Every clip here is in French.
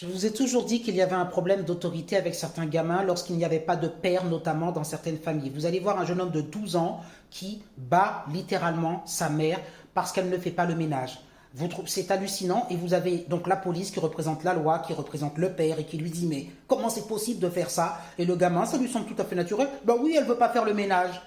Je vous ai toujours dit qu'il y avait un problème d'autorité avec certains gamins lorsqu'il n'y avait pas de père, notamment dans certaines familles. Vous allez voir un jeune homme de 12 ans qui bat littéralement sa mère parce qu'elle ne fait pas le ménage. C'est hallucinant et vous avez donc la police qui représente la loi, qui représente le père et qui lui dit mais comment c'est possible de faire ça? Et le gamin, ça lui semble tout à fait naturel. Ben oui, elle veut pas faire le ménage.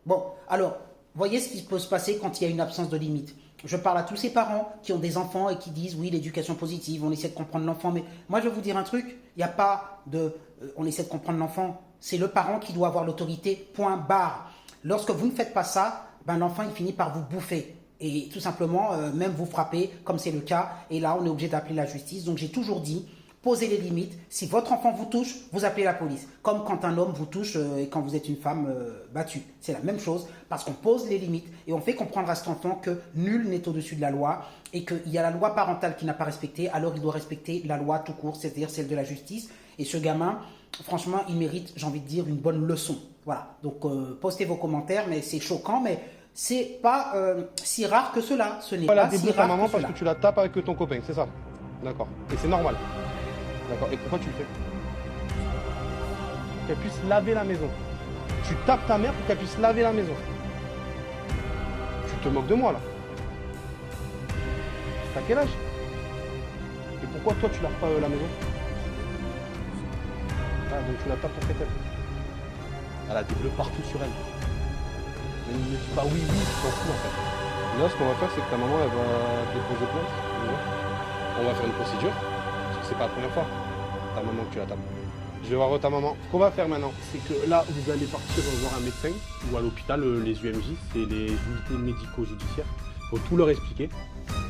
Bon, alors, voyez ce qui peut se passer quand il y a une absence de limite. Je parle à tous ces parents qui ont des enfants et qui disent oui, l'éducation positive, on essaie de comprendre l'enfant. Mais moi, je vais vous dire un truc, il n'y a pas de on essaie de comprendre l'enfant. C'est le parent qui doit avoir l'autorité, point barre. Lorsque vous ne faites pas ça, ben, l'enfant, il finit par vous bouffer. Et tout simplement, même vous frapper, comme c'est le cas. Et là, on est obligé d'appeler la justice. Donc, j'ai toujours dit, posez les limites. Si votre enfant vous touche, vous appelez la police. Comme quand un homme vous touche et quand vous êtes une femme battue. C'est la même chose parce qu'on pose les limites et on fait comprendre à cet enfant que nul n'est au-dessus de la loi et qu'il y a la loi parentale qui n'a pas respecté, alors il doit respecter la loi tout court, c'est-à-dire celle de la justice. Et ce gamin, franchement, il mérite, j'ai envie de dire, une bonne leçon. Voilà. Donc, postez vos commentaires, mais c'est choquant, mais c'est pas si rare que cela. Ce n'est Voilà, pas si débrouille ta rare maman que parce cela. que tu la tapes avec ton copain, c'est ça. D'accord. Et c'est normal. D'accord. Et pourquoi tu le fais? Qu'elle puisse laver la maison. Tu tapes ta mère pour qu'elle puisse laver la maison. Tu te moques de moi là. T'as quel âge? Et pourquoi toi tu laves pas la maison? Ah, donc tu la tapes pour qu'elle. Elle a des bleus partout sur elle. Mais ne me dis pas oui, oui, tu t'en fous en fait. Là, ce qu'on va faire, c'est que ta maman, elle va déposer plainte. On va faire une procédure. Parce que c'est pas la première fois. Ta maman que tu la tapes. Je vais voir ta maman. Ce qu'on va faire maintenant, c'est que là, vous allez partir voir un médecin ou à l'hôpital, les UMJ, c'est les unités médico-judiciaires. Il faut tout leur expliquer.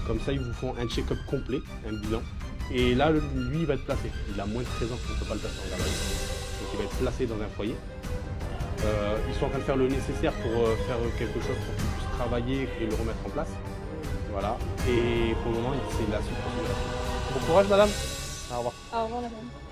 Comme ça, ils vous font un check-up complet, un bilan. Et là, lui, il va être placé. Il a moins de 13 ans, on ne peut pas le placer en garde à vue. Donc il va être placé dans un foyer. Ils sont en train de faire le nécessaire pour faire quelque chose pour qu'il puisse travailler et le remettre en place. Voilà. Et pour le moment, c'est la suite. Bon courage, madame. Au revoir. Au revoir, madame.